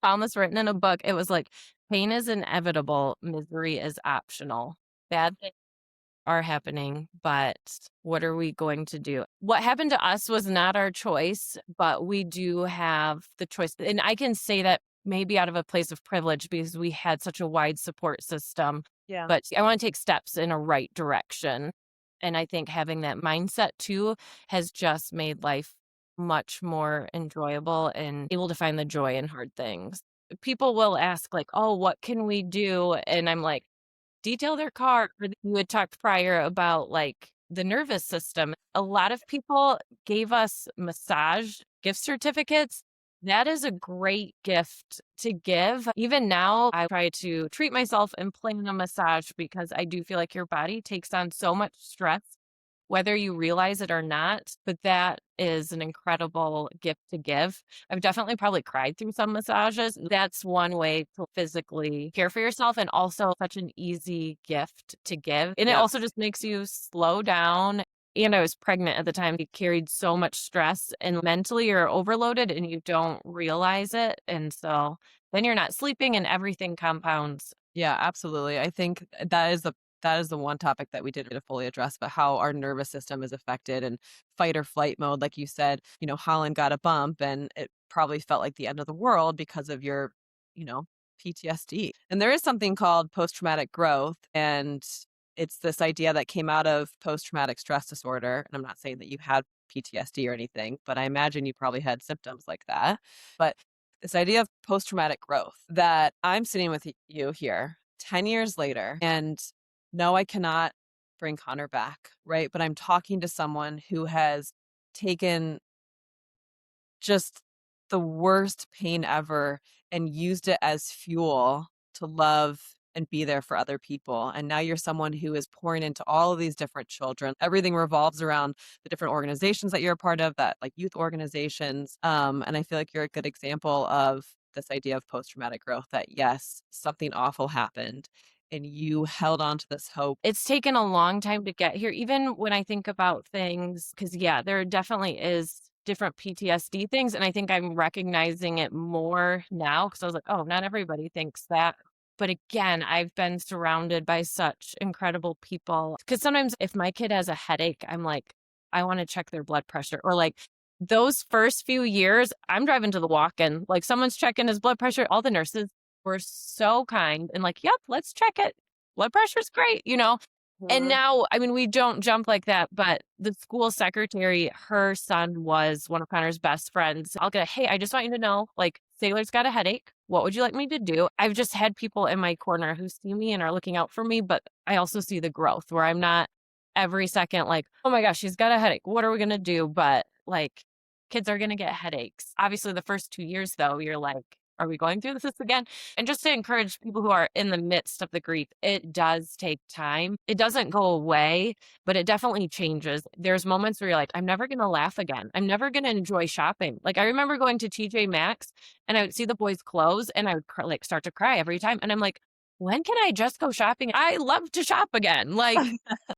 Found this written in a book. It was like, pain is inevitable, misery is optional. Bad things are happening, but what are we going to do? What happened to us was not our choice, but we do have the choice. And I can say that maybe out of a place of privilege because we had such a wide support system. Yeah. But I want to take steps in a right direction. And I think having that mindset too has just made life much more enjoyable and able to find the joy in hard things. People will ask like, oh, what can we do? And I'm like, detail their car. You had talked prior about like the nervous system. A lot of people gave us massage gift certificates. That is a great gift to give. Even now, I try to treat myself and plan a massage because I do feel like your body takes on so much stress, whether you realize it or not. But that is an incredible gift to give. I've definitely probably cried through some massages. That's one way to physically care for yourself and also such an easy gift to give. And it also just makes you slow down. And I was pregnant at the time. You carried so much stress and mentally you're overloaded and you don't realize it. And so then you're not sleeping and everything compounds. Yeah, absolutely. I think that is the one topic that we didn't fully address, but how our nervous system is affected and fight or flight mode. Like you said, Holland got a bump and it probably felt like the end of the world because of your, PTSD. And there is something called post-traumatic growth. And it's this idea that came out of post-traumatic stress disorder. And I'm not saying that you had PTSD or anything, but I imagine you probably had symptoms like that. But this idea of post-traumatic growth that I'm sitting with you here 10 years later, and no, I cannot bring Connor back, right? But I'm talking to someone who has taken just the worst pain ever and used it as fuel to love and be there for other people. And now you're someone who is pouring into all of these different children. Everything revolves around the different organizations that you're a part of, that like youth organizations. And I feel like you're a good example of this idea of post-traumatic growth, that yes, something awful happened and you held on to this hope. It's taken a long time to get here. Even when I think about things, because yeah, there definitely is different PTSD things. And I think I'm recognizing it more now because I was like, oh, not everybody thinks that. But again, I've been surrounded by such incredible people. Because sometimes if my kid has a headache, I'm like, I want to check their blood pressure. Or like those first few years, I'm driving to the walk-in, like someone's checking his blood pressure. All the nurses were so kind and like, yep, let's check it. Blood pressure's great, you know? And now, I mean, we don't jump like that, but the school secretary, her son was one of Connor's best friends. I'll get, hey, I just want you to know, like, Sailor's got a headache. What would you like me to do? I've just had people in my corner who see me and are looking out for me, but I also see the growth where I'm not every second like, oh my gosh, she's got a headache. What are we going to do? But like, kids are going to get headaches. Obviously, the first 2 years, though, you're like, are we going through this again? And just to encourage people who are in the midst of the grief, it does take time. It doesn't go away, but it definitely changes. There's moments where you're like, I'm never going to laugh again. I'm never going to enjoy shopping. Like I remember going to TJ Maxx and I would see the boys' clothes and I would like start to cry every time. And I'm like, when can I just go shopping? I love to shop again. Like,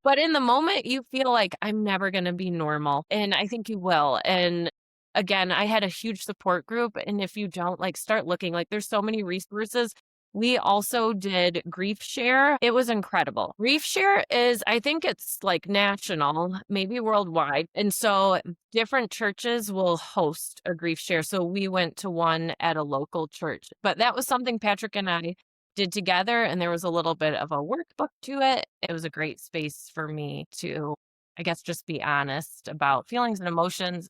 but in the moment you feel like I'm never going to be normal. And I think you will. And again, I had a huge support group. And if you don't, like, start looking, like, there's so many resources. We also did GriefShare. It was incredible. GriefShare is, I think it's like national, maybe worldwide. And so different churches will host a GriefShare. So we went to one at a local church. But that was something Patrick and I did together. And there was a little bit of a workbook to it. It was a great space for me to, I guess, just be honest about feelings and emotions.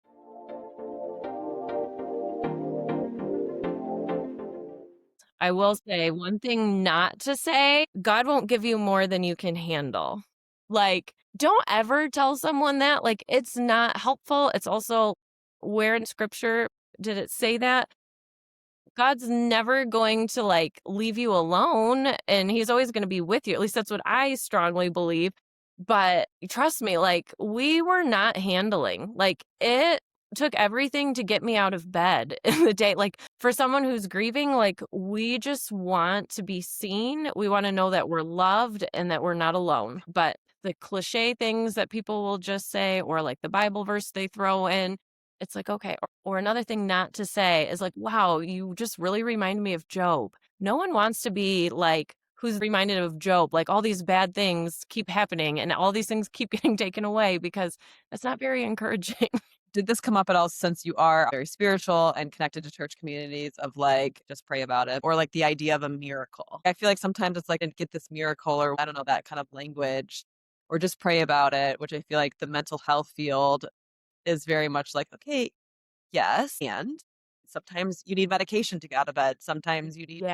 I will say one thing not to say, God won't give you more than you can handle. Like, don't ever tell someone that. Like, it's not helpful. It's also where in scripture did it say that? God's never going to like leave you alone and he's always going to be with you. At least that's what I strongly believe. But trust me, like we were not handling, like it took everything to get me out of bed in the day. Like for someone who's grieving, like we just want to be seen. We want to know that we're loved and that we're not alone. But the cliche things that people will just say, or like the Bible verse they throw in, it's like, okay. Or another thing not to say is like, wow, you just really remind me of Job. No one wants to be like, who's reminded of Job, like all these bad things keep happening and all these things keep getting taken away because that's not very encouraging. Did this come up at all since you are very spiritual and connected to church communities of like, just pray about it or like the idea of a miracle? I feel like sometimes it's like, get this miracle or I don't know, that kind of language or just pray about it, which I feel like the mental health field is very much like, okay, yes. And sometimes you need medication to get out of bed. Sometimes you need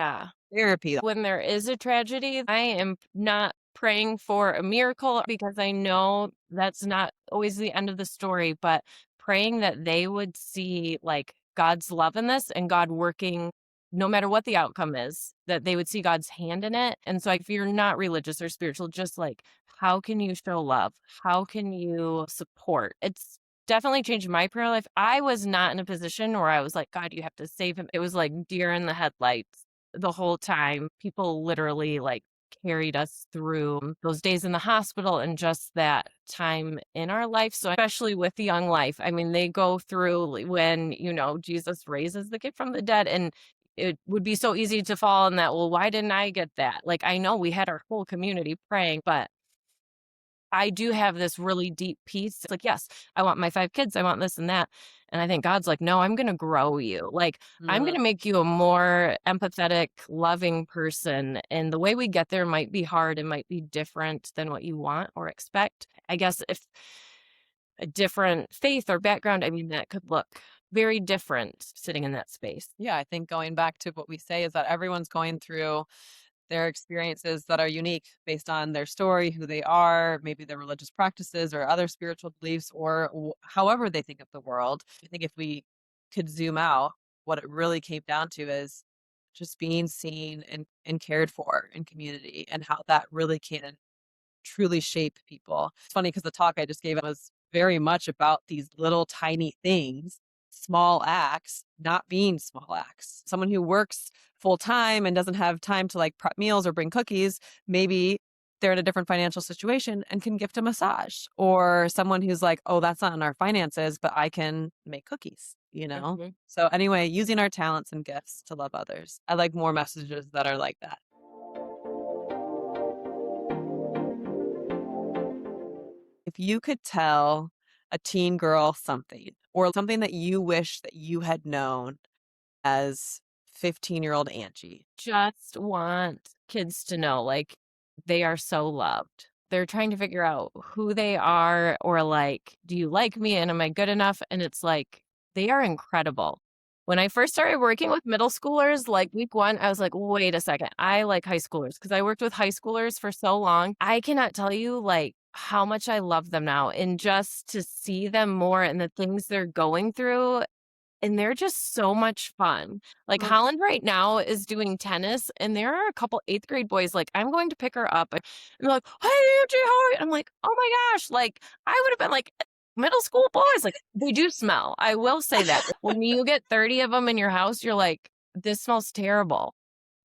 therapy. When there is a tragedy, I am not praying for a miracle because I know that's not always the end of the story, but praying that they would see like God's love in this and God working no matter what the outcome is, that they would see God's hand in it. And so if you're not religious or spiritual, just like, how can you show love? How can you support? It's definitely changed my prayer life. I was not in a position where I was like, God, you have to save him. It was like deer in the headlights the whole time. People literally like carried us through those days in the hospital and just that time in our life. So especially with the young life, I mean, they go through when, you know, Jesus raises the kid from the dead and it would be so easy to fall in that. Well, why didn't I get that? Like, I know we had our whole community praying, but I do have this really deep peace. It's like, yes, I want my 5 kids. I want this and that. And I think God's like, no, I'm going to grow you. Like, I'm going to make you a more empathetic, loving person. And the way we get there might be hard. It might be different than what you want or expect. I guess if a different faith or background, I mean, that could look very different sitting in that space. Yeah, I think going back to what we say is that everyone's going through their experiences that are unique based on their story, who they are, maybe their religious practices or other spiritual beliefs, or however they think of the world. I think if we could zoom out, what it really came down to is just being seen and cared for in community and how that really can truly shape people. It's funny because the talk I just gave was very much about these little tiny things, small acts, not being small acts. Someone who works full time and doesn't have time to like prep meals or bring cookies, maybe they're in a different financial situation and can gift a massage. Or someone who's like, oh, that's not in our finances, but I can make cookies, you know? Mm-hmm. So anyway, using our talents and gifts to love others. I like more messages that are like that. If you could tell a teen girl something, or something that you wish that you had known as 15-year-old Angie? Just want kids to know, like, they are so loved. They're trying to figure out who they are, or like, do you like me and am I good enough? And it's like, they are incredible. When I first started working with middle schoolers, like week 1, I was like, wait a second, I like high schoolers because I worked with high schoolers for so long. I cannot tell you like how much I love them now, and just to see them more and the things they're going through, and they're just so much fun. Like Oh, Holland right now is doing tennis, and there are a couple 8th grade boys, like, I'm going to pick her up, and they're like, "Hey, Angie, how are you?" I'm like, "Oh my gosh," like, I would have been like, middle school boys, like, they do smell. I will say that. When you get 30 of them in your house, you're like, "This smells terrible."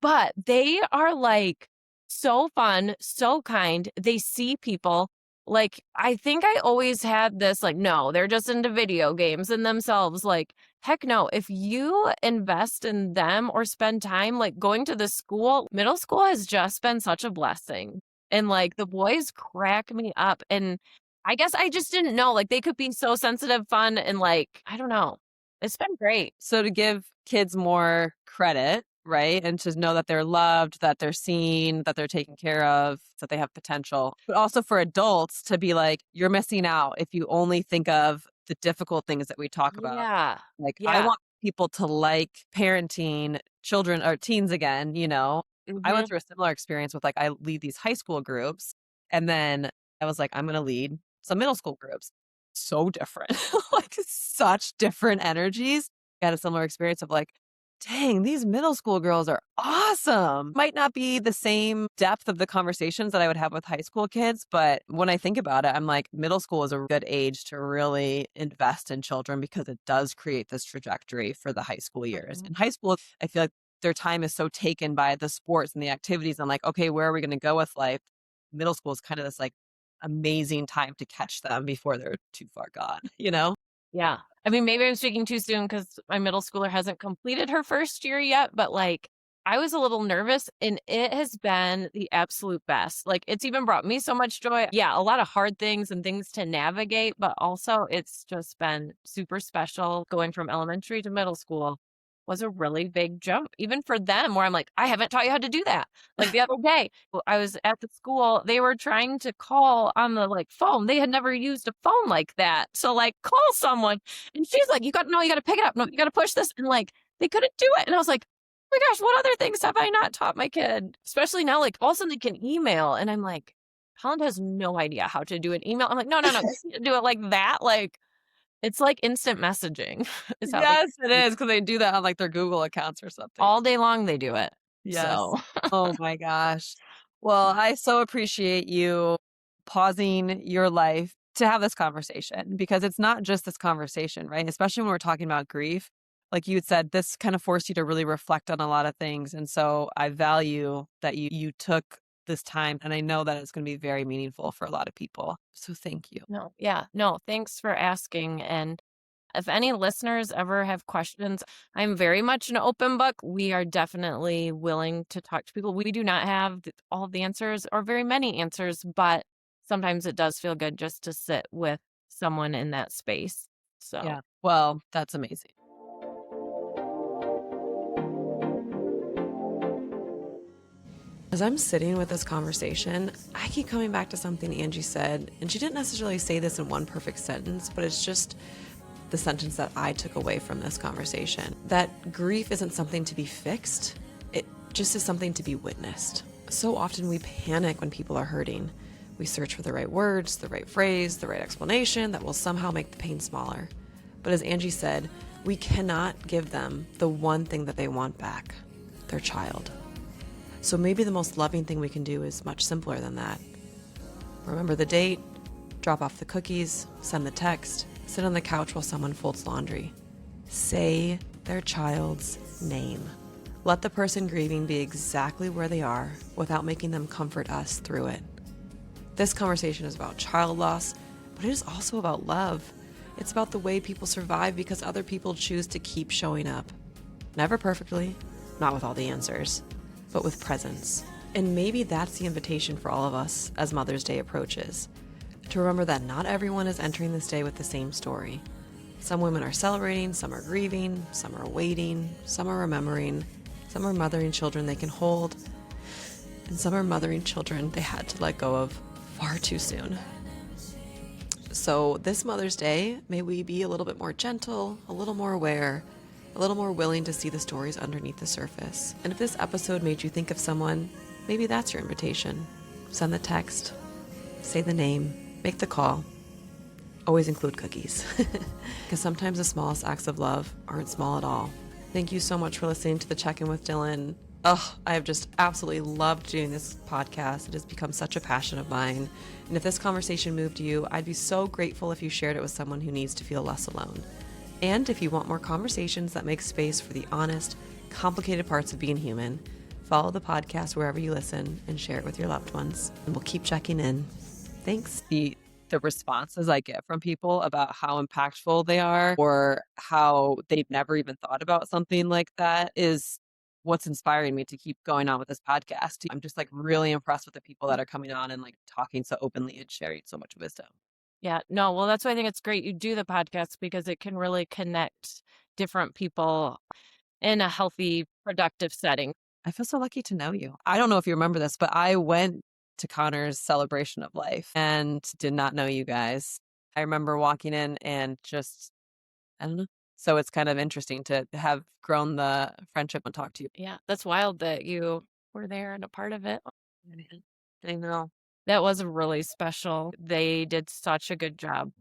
But they are, like, so fun, so kind. They see people. Like, I think I always had this, like, no, they're just into video games and themselves. Like, heck no. If you invest in them or spend time, like, going to the school, middle school has just been such a blessing. And, like, the boys crack me up. And I guess I just didn't know, like, they could be so sensitive, fun, and, like, I don't know. It's been great. so to give kids more credit, right? And to know that they're loved, that they're seen, that they're taken care of, that they have potential. But also for adults to be like, you're missing out if you only think of the difficult things that we talk about. Yeah. Like, I Yeah. want people to like parenting children or teens again, you know? I went Mhm. through a similar experience with like, I lead these high school groups. And then I was like, I'm going to lead some middle school groups. So different, like such different energies. I had a similar experience of like, dang, these middle school girls are awesome. Might not be the same depth of the conversations that I would have with high school kids, but when I think about it, I'm like, middle school is a good age to really invest in children because it does create this trajectory for the high school years. Mhm. In high school, I feel like their time is so taken by the sports and the activities and like, okay, where are we going to go with life? Middle school is kind of this like amazing time to catch them before they're too far gone, you know? Yeah. I mean, maybe I'm speaking too soon because my middle schooler hasn't completed her first year yet, but like I was a little nervous, and it has been the absolute best. Like, it's even brought me so much joy. Yeah, a lot of hard things and things to navigate, but also it's just been super special. Going from elementary to middle school was a really big jump, even for them, where I'm like, I haven't taught you how to do that. Like the other day, I was at the school, they were trying to call on the like phone. They had never used a phone like that. So like call someone. And she's like, you got to pick it up. No, you got to push this. And like, they couldn't do it. And I was like, oh my gosh, what other things have I not taught my kid? Especially now, like all of a sudden they can email. And I'm like, Holland has no idea how to do an email. I'm like, no, you can't do it like that. Like, it's like instant messaging is how they Yes, it is because they do that on like their Google accounts or something. all day long they do it. Yes. So Oh my gosh. Well, I so appreciate you pausing your life to have this conversation because it's not just this conversation, right? Especially when we're talking about grief. Like you had said, this kind of forced you to really reflect on a lot of things. And so I value that you took this time, and I know that it's going to be very meaningful for a lot of people. So thank you. no, yeah, no, thanks for asking. And if any listeners ever have questions, I'm very much an open book. We are definitely willing to talk to people. We do not have all the answers or very many answers, but sometimes it does feel good just to sit with someone in that space. So, Yeah. Well, that's amazing. As I'm sitting with this conversation, I keep coming back to something Angie said, and she didn't necessarily say this in one perfect sentence, but it's just the sentence that I took away from this conversation. That grief isn't something to be fixed, it just is something to be witnessed. So often we panic when people are hurting. We search for the right words, the right phrase, the right explanation that will somehow make the pain smaller. But as Angie said, we cannot give them the one thing that they want back, their child. So maybe the most loving thing we can do is much simpler than that. Remember the date, drop off the cookies, send the text, sit on the couch while someone folds laundry. Say their child's name. Let the person grieving be exactly where they are without making them comfort us through it. This conversation is about child loss, but it is also about love. It's about the way people survive because other people choose to keep showing up. Never perfectly, not with all the answers, but with presence. And maybe that's the invitation for all of us as Mother's Day approaches. To remember that not everyone is entering this day with the same story. Some women are celebrating, some are grieving, some are waiting, some are remembering, some are mothering children they can hold, and some are mothering children they had to let go of far too soon. So this Mother's Day, may we be a little bit more gentle, a little more aware, a little more willing to see the stories underneath the surface. And if this episode made you think of someone, maybe that's your invitation. Send the text, say the name, make the call. Always include cookies. Because sometimes the smallest acts of love aren't small at all. Thank you so much for listening to the Check-In with Dillan. I have just absolutely loved doing this podcast. It has become such a passion of mine. And if this conversation moved you, I'd be so grateful if you shared it with someone who needs to feel less alone. And if you want more conversations that make space for the honest, complicated parts of being human, follow the podcast wherever you listen and share it with your loved ones. And we'll keep checking in. Thanks. The responses I get from people about how impactful they are or how they've never even thought about something like that is what's inspiring me to keep going on with this podcast. I'm just like really impressed with the people that are coming on and like talking so openly and sharing so much wisdom. Yeah, no, well, that's why I think it's great you do the podcast, because it can really connect different people in a healthy, productive setting. I feel so lucky to know you. I don't know if you remember this, but I went to Connor's celebration of life and did not know you guys. I remember walking in and just, I don't know. So it's kind of interesting to have grown the friendship and talk to you. Yeah, that's wild that you were there and a part of it. I know. That was really special. They did such a good job.